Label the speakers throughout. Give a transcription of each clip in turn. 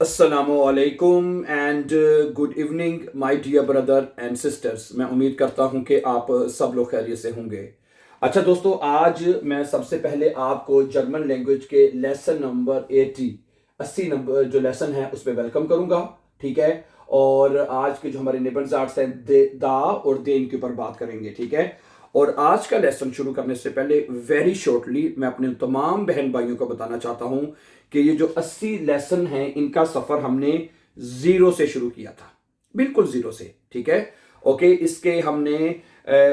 Speaker 1: अस्सलामुअलैकुम and good evening my dear brother and sisters. मैं उम्मीद करता हूं कि आप सब लोग खैरियत से होंगे। अच्छा दोस्तों, आज मैं सबसे पहले आपको जर्मन लैंग्वेज के लेसन नंबर 80 नंबर जो लेसन है उस पर वेलकम करूंगा। ठीक है। और आज के जो हमारे नेबनजार्ट्स हैं दा और देन के ऊपर बात करेंगे। ठीक है। और आज का लेसन शुरू करने से पहले वेरी शॉर्टली मैं अपने तमाम बहन भाइयों को बताना चाहता हूं कि ये जो 80 लेसन हैं इनका सफर हमने जीरो से शुरू किया था, बिल्कुल जीरो से। ठीक है। ओके, इसके हमने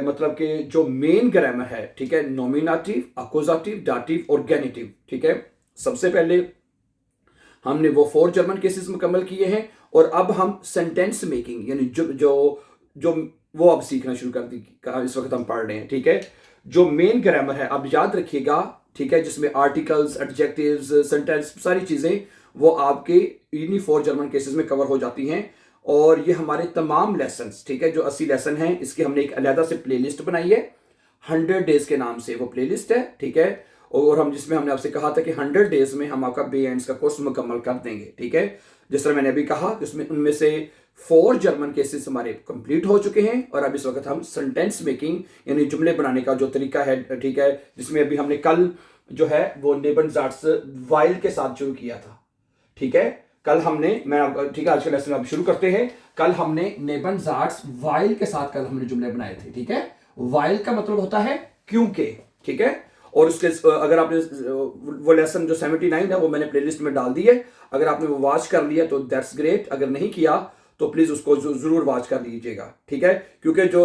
Speaker 1: मतलब कि जो मेन ग्रामर है, ठीक है, नॉमिनेटिव, अक्यूजेटिव, दाटिव और गेनिटिव। ठीक है। सबसे पहले हमने वो 4 जर्मन केसेस मुकम्मल किए हैं और अब हम सेंटेंस मेकिंग यानी जो जो जो वो अब सीखना शुरू कर दी, इस वक्त हम पढ़ रहे हैं। ठीक है। जो मेन ग्रामर है अब याद रखिएगा, ठीक है, जिसमें आर्टिकल्स, एडजेक्टिव्स, सेंटेंस, सारी चीजें वो आपके इन्हीं 4 जर्मन केसेस में कवर हो जाती हैं। और ये हमारे तमाम लेसन्स, ठीक है, जो 80 लेसन हैं, इसकी हमने एक अलहदा से प्लेलिस्ट बनाई है। 100 डेज के नाम से वो प्लेलिस्ट है। ठीक है। और हम जिसमें हमने आपसे कहा था कि 100 डेज में हम आपका बी एंड्स का कोर्स मुकम्मल कर देंगे। ठीक है। जिस तरह मैंने अभी कहा कि उसमें उनमें से 4 जर्मन केसेस हमारे कंप्लीट हो चुके हैं और अब इस वक्त हम सेंटेंस मेकिंग यानी जुमले बनाने का जो तरीका है, ठीक है, जिसमें अभी हमने कल जो है वो नेबनजार्ट्स वाइल के साथ शुरू किया था। ठीक है। कल हमने ठीक है, आज का लेसन अब शुरू करते हैं। कल हमने नेबनजार्ट्स वाइल के साथ कल हमने जुमले बनाए थे। ठीक है। वाइल का मतलब होता है क्योंकि। ठीक है। और उसके अगर आपने वो लेसन जो 79 है वो मैंने प्लेलिस्ट में डाल दी है। अगर आपने वो वॉच कर लिया तो दैट्स ग्रेट, अगर नहीं किया तो प्लीज उसको जरूर वॉच कर लीजिएगा। ठीक है। क्योंकि जो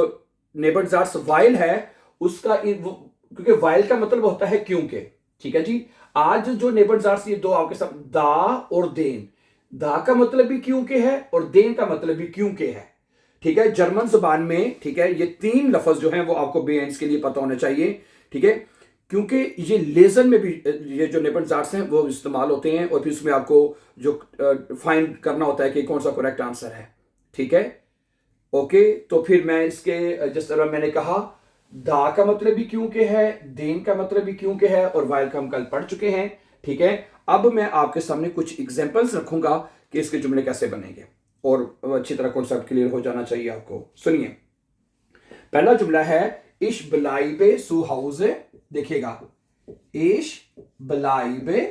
Speaker 1: नेबनजार्ट्स वाइल है उसका क्योंकि वाइल का मतलब होता है क्योंकि। ठीक है जी। आज जो नेबनजार्ट्स ये दो आपके साथ दा और देन, दा का मतलब भी क्योंकि है और देन का मतलब भी क्योंकि है। ठीक है। जर्मन जुबान में, ठीक है, ये 3 लफ्ज जो हैं वो आपको बेएंड्स के लिए पता होने चाहिए। ठीक है। क्योंकि ये लेजन में भी ये जो नेबनजार्ट्स हैं वो इस्तेमाल होते हैं और फिर उसमें आपको जो फाइंड करना होता है कि कौन सा करेक्ट आंसर है। ठीक है। ओके, तो फिर मैं इसके जिस तरह मैंने कहा दा का मतलब भी क्योंकि है, देन का मतलब भी क्योंकि है और वाइल का हम कल पढ़ चुके हैं। ठीक है। अब मैं आपके सामने कुछ एग्जांपल्स रखूंगा कि इसके जुमले कैसे बनेंगे और अच्छी तरह कॉन्सेप्ट क्लियर हो जाना चाहिए आपको। सुनिए, पहला जुमला है इश ब्लाइबे सु हाउसे। देखिएगा, इश ब्लाइबे,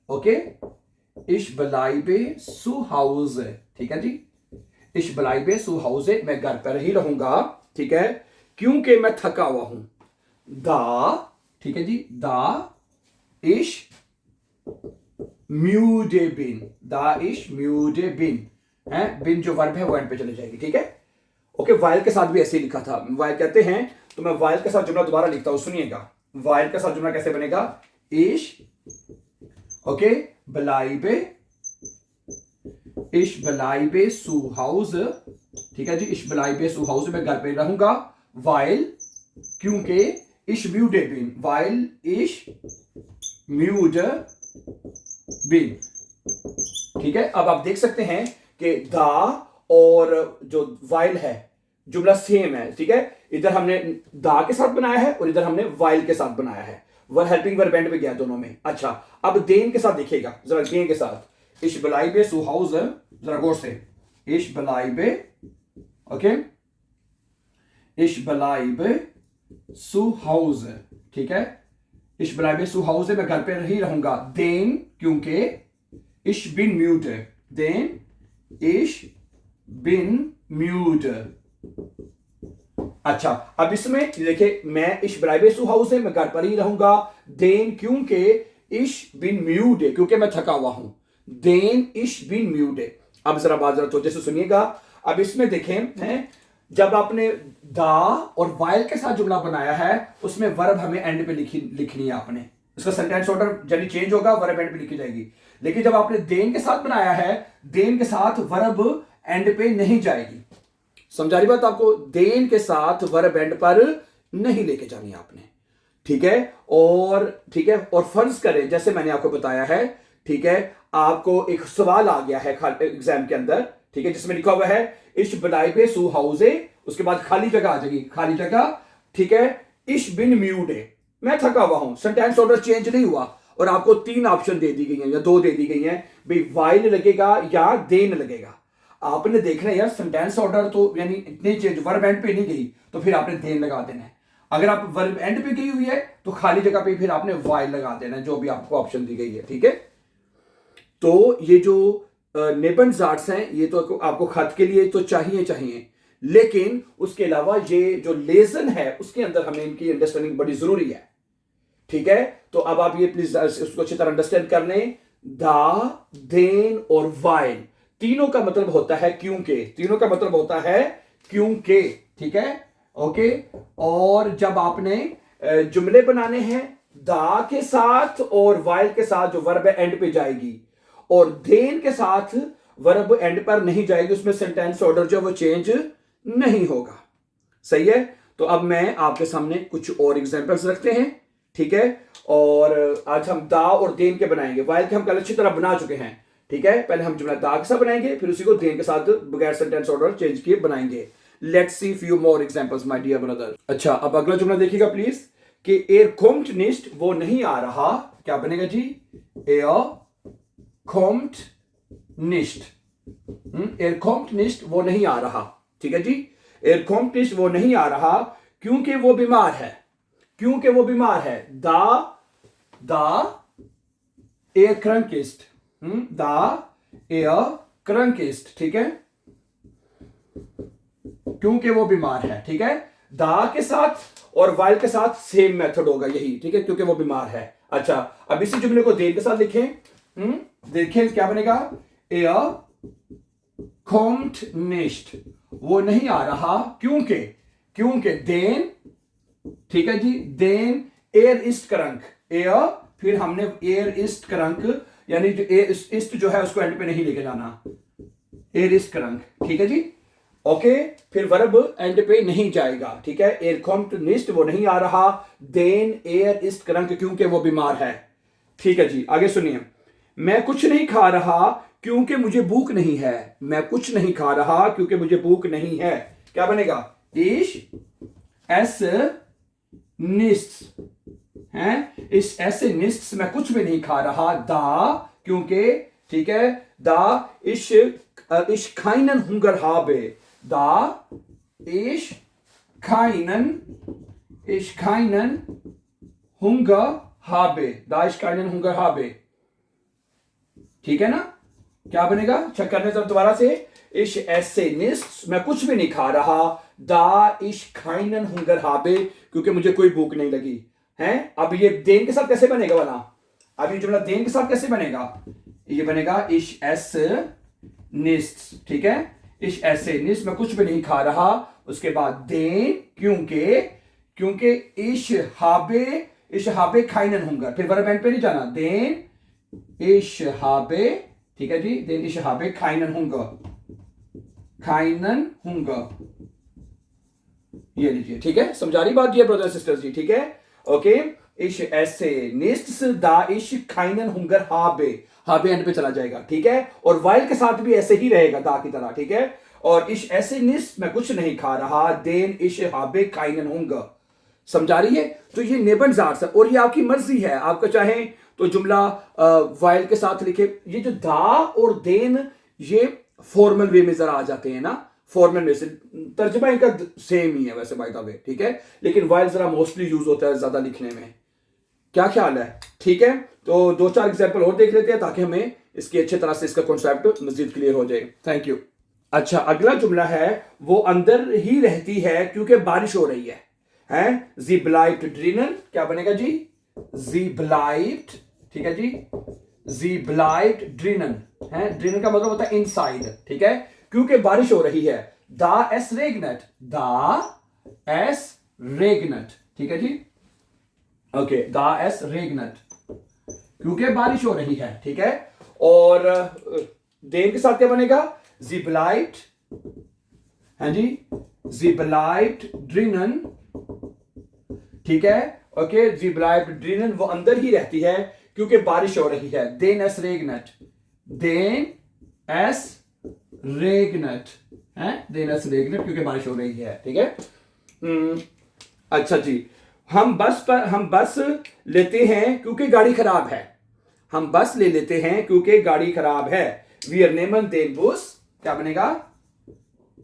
Speaker 1: ओके, इश ब्लाइबे सु हाउसे। ठीक है जी। इश ब्लाइबे सु हाउसे, मैं घर पर ही रहूंगा। ठीक है। क्योंकि मैं थका हुआ हूं। दा, ठीक है जी, दा इश म्यूडे बिन, दा इश म्यूडे बिन है, बिन जो वर्ब है वो एंड पे चले जाएगी। ठीक है। ओके, वाइल के साथ भी ऐसे ही लिखा था। वाइल कहते हैं, तो मैं वाइल के साथ जुमला दोबारा लिखता हूं, सुनिएगा। वाइल के साथ जुमला कैसे बनेगा? इश, ओके, ब्लाइबे, इश ब्लाइबे सु हाउस। ठीक है जी। इश ब्लाइबे सु हाउस, मैं घर पे रहूंगा। वाइल, क्योंकि इश म्यूडे बिन, वाइल इश म्यूड बिन। ठीक है। अब आप देख सकते हैं कि दा और जो वाइल है जुमला सेम है। ठीक है। इधर हमने दा के साथ बनाया है और इधर हमने वाइल के साथ बनाया है। वह हेल्पिंग वर्ब एंड पे गया दोनों में। अच्छा, अब देन के साथ देखिएगा जरा, देन के साथ इश ब्लाइबे सु हाउस, जरा गौर से, इश ब्लाइबे, ओके, इश ब्लाइबे सु हाउस। ठीक है। इश ब्लाइबे सु हाउस, मैं घर पे ही रहूंगा। देन, क्योंकि इश बिन म्यूट, देन इश बिन म्यूट। अच्छा, अब इसमें देखिए, मैं इश ब्लाइबे सु हाउस है, मैं घर पर ही रहूंगा। देन, क्योंकि इश बिन म्यूट है, क्योंकि मैं थका हुआ हूं। देन इश बिन म्यूट है। अब जरा बात जरा तो से सुनिएगा। अब इसमें देखें हैं, जब आपने दा और वाइल के साथ जुमला बनाया है उसमें वर्ब हमें एंड पे लिखनी है आपने। इसका सेंटेंस ऑर्डर जब चेंज होगा वर्ब एंड पे लिखी जाएगी। लेकिन जब आपने देन के साथ बनाया है, देन के साथ वर्ब एंड पे नहीं जाएगी। समझा रही बात आपको? देन के साथ वर्ब एंड पर नहीं लेके जानी आपने। ठीक है। और ठीक है, और फर्ज करें जैसे मैंने आपको बताया है, ठीक है, आपको एक सवाल आ गया है एग्जाम के अंदर, ठीक है, जिसमें लिखा हुआ है इश ब्लाइबे सु हाउसे, उसके बाद खाली जगह आ जाएगी, खाली जगह। ठीक है। इश बिन म्यूडे, मैं थका हुआ हूं, सेंटेंस ऑर्डर चेंज नहीं हुआ और आपको 3 ऑप्शन दे दी गई हैं या 2 दे दी गई हैं, भाई वाइल लगेगा या देन लगेगा। आपने देखना है यार सेंटेंस ऑर्डर तो यानी इतने चेंज, वर्ब एंड पे नहीं गई तो फिर आपने देन लगा देना है। अगर आप वर्ब एंड पे गई हुई है तो खाली जगह पे फिर आपने वाइल लगा देना है, जो भी आपको ऑप्शन दी गई है, ठीक है। तो ये जो नेबनजार्ट्स हैं ये तो आपको खत के लिए तो चाहिए, लेकिन उसके अलावा ये जो लेसन है उसके अंदर हमें इनकी अंडरस्टैंडिंग बड़ी जरूरी है, ठीक है। तो अब आप ये प्लीज उसको अच्छी तरह अंडरस्टैंड कर लें। दा, देन और वाइल तीनों का मतलब होता है क्योंकि, तीनों का मतलब होता है क्योंकि, ठीक है, ओके। और जब आपने जुमले बनाने हैं दा के साथ और वाइल के साथ जो वर्ब एंड पे जाएगी, और देन के साथ वर्ब एंड पर नहीं जाएगी, उसमें सेंटेंस ऑर्डर जो वो चेंज नहीं होगा, सही है। तो अब मैं आपके सामने कुछ और एग्जांपल्स रखते हैं, ठीक है। और आज हम दा और देन के बनाएंगे, वाइल के हम कल अच्छी तरह बना चुके हैं, ठीक है। पहले हम जुमला दा के साथ बनाएंगे, फिर उसी को देन के साथ बगैर सेंटेंस ऑर्डर चेंज किए बनाएंगे। Let's see few more examples my dear brother. अच्छा, अब अगला जुमला देखिएगा प्लीज कि एर कॉम्ट निस्ट वो नहीं आ रहा, क्या बनेगा जी? एर कॉम्ट निस्ट, एर कॉम्ट निस्ट वो नहीं आ रहा, ठीक है जी। एर कॉम्ट निस्ट वो नहीं आ रहा क्योंकि वो बीमार है, क्योंकि वो बीमार है। दा एर क्रंकिस्ट, दा एर क्रंकिस्ट, ठीक है, क्योंकि वो बीमार है, ठीक है। दा के साथ और वाइल के साथ सेम मेथड होगा यही, ठीक है, क्योंकि वो बीमार है। अच्छा, अब इसी जुमले को देन के साथ लिखें, देखें क्या बनेगा? एर कॉम्ट निस्ट वो नहीं आ रहा क्योंकि देन, ठीक है जी, देन एर इस्ट करंक, एर फिर हमने एर इस्ट करंक यानी जो इस्ट जो है उसको एंड पे नहीं लेके जाना, एर इस्ट करंक, ठीक है जी, ओके। फिर वर्ब एंड पे नहीं जाएगा, ठीक है। एर कॉम्ट निस्ट वो नहीं आ रहा, देन एर इस्ट करंक क्योंकि वो बीमार है, ठीक है जी। आगे सुनिए, मैं कुछ नहीं खा रहा क्योंकि मुझे भूख नहीं है, मैं कुछ नहीं खा रहा क्योंकि मुझे भूख नहीं है, क्या बनेगा? इश एस निस्ट्स हैं, इस ऐसे निस्ट्स मैं कुछ भी नहीं खा रहा, दा क्योंकि, ठीक है, दा इश खाइनन हुंगर हाबे, दा इश खाइनन हुंगर हाबे, दा इश खाइनन हुंगर हाबे, ठीक है ना। क्या बनेगा? चेक करने से दोबारा से, इश ऐसे निस्ट मैं कुछ भी नहीं खा रहा, दा इश खाइनन हुंगर हाबे क्योंकि मुझे कोई भूख नहीं लगी है। अब ये देन के साथ कैसे बनेगा वाला? अब ये जुमला देन के साथ कैसे बनेगा? ये बनेगा इश एस निस्ट, ठीक है, इश ऐसे निस्ट मैं कुछ भी नहीं खा रहा, उसके बाद देन क्योंकि इश हाबे खाइनन हुंगर, फिर वर्ब एंड पे नहीं जाना, देन इश हाबे, ठीक है जी, देन इश हाबे खाइनन हुंगर, ये लीजिए, ठीक है। समझा रही बात ये ब्रदर सिस्टर्स जी, ठीक है, ओके। इश ऐसे निस्ट्स दा इश खाइनन हुंगर हाबे एंड पे चला जाएगा, ठीक है। और वाइल के साथ भी ऐसे ही रहेगा दा की तरह, ठीक है। और इश ऐसे निस्ट मैं कुछ नहीं खा रहा, देन इश हाबे खाइनन हुंगर, समझा रही है। तो ये नेबनजार्ट्स है और ये आपकी मर्जी है, आपका चाहे तो जुमला वाइल के साथ लिखे। ये जो दा और देन ये फॉर्मल वे में जरा आ जाते हैं ना, फॉर्मल में से तर्जुमा इनका सेम ही है वैसे बाय द वे, ठीक है, लेकिन वाइल जरा मोस्टली यूज होता है ज्यादा लिखने में। क्या ख्याल है? ठीक है, तो 2-4 एग्जांपल और देख लेते हैं ताकि हमें इसकी अच्छी तरह से इसका कॉन्सेप्ट मजीद क्लियर हो जाए। Thank you. अच्छा, अगला जुमला है वो अंदर ही रहती है क्योंकि बारिश हो रही है, जी ब्लाइट ड्रिनन, क्या बनेगा जी? जी ब्लाइट, ठीक है जी, जी ब्लाइट ड्रिनन है, ड्रिनन का मतलब होता है इनसाइड, ठीक है, क्योंकि बारिश हो रही है। दा एस रेगनेट, ठीक है जी, ओके, दा एस रेगनेट क्योंकि बारिश हो रही है, ठीक है। और देन के साथ क्या बनेगा? जी ब्लाइट, है जी, जी ब्लाइट ड्रिनन, ठीक है, ओके, जी ब्लाइट ड्रिनन वो अंदर ही रहती है क्योंकि बारिश हो रही है। देन एस रेगनेट है, देन एस रेगनेट क्योंकि बारिश हो रही है, ठीक है। अच्छा जी, हम बस लेते हैं क्योंकि गाड़ी खराब है। हम बस ले लेते हैं क्योंकि गाड़ी खराब है। Wir nehmen den Bus, क्या बनेगा?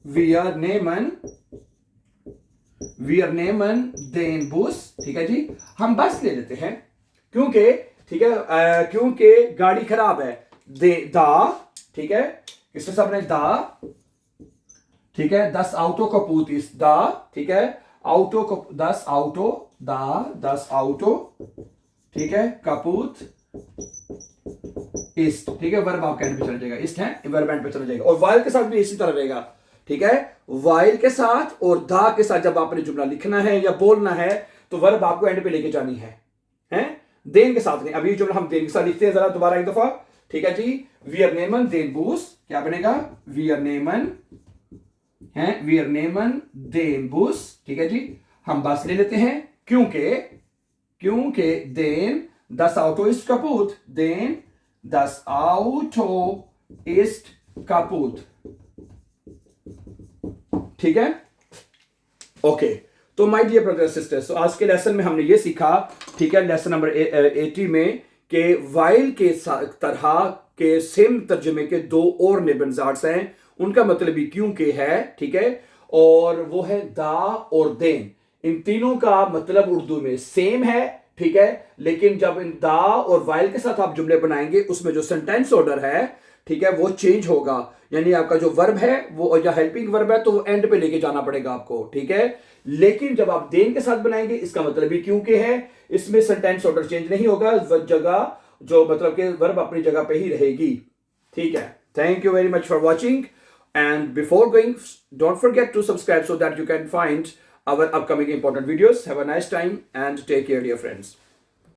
Speaker 1: Wir nehmen den Bus, ठीक है जी। हम बस ले लेते हैं क्योंकि, ठीक है, क्योंकि गाड़ी खराब है। दा, ठीक है, किसके सामने दा, ठीक है, das Auto kaputt ist, da, ठीक है, das Auto, da, das Auto, ठीक है, kaputt ist, ठीक है, वर्ब आपके एंड पे चला जाएगा, ist है, वर्ब एंड पे चला जाएगा। और while के साथ भी इसी तरह रहेगा, ठीक है, while के साथ और दा के साथ जब आपने जुमला लिखना है या बोलना है तो वर्ब आपको एंड पे लेके जानी है, हैं? देन के साथ नहीं। अभी जुमला हम देन के साथ लिखते हैं, जरा दोबारा एक दफा, ठीक है जी। Wir nehmen den Bus, क्या बनेगा? Wir nehmen den Bus, ठीक है जी। हम बस ले लेते हैं क्योंकि den das Auto ist kaputt, den das Auto ist kaputt, ठीक है, ओके। तो माय डियर ब्रदर सिस्टर्स, तो आज के लेसन में हमने ये सीखा, ठीक है, लेसन नंबर 80 में, कि वाइल के तरह के सेम तर्जुमे के दो और नेबनजाट्स हैं, उनका मतलब भी क्योंकि है, ठीक है, और वो है दा और देन। इन तीनों का मतलब उर्दू में सेम है, ठीक है, लेकिन जब इन दा और वाइल के साथ आप जुमले बनाएंगे उसमें जो सेंटेंस ऑर्डर है, ठीक है, वो चेंज होगा। यानी आपका जो वर्ब है वो, या हेल्पिंग वर्ब है, तो वो एंड पे लेके जाना पड़ेगा आपको, ठीक है। लेकिन जब आप देन के साथ बनाएंगे, इसका मतलब भी क्योंकि है, इसमें सेंटेंस ऑर्डर चेंज नहीं होगा, जगह जो मतलब कि वर्ब अपनी जगह पे ही रहेगी, ठीक है। Thank you very much for watching, and before going don't forget to subscribe so that you can find our upcoming important videos. Have a nice time and take care, dear friends.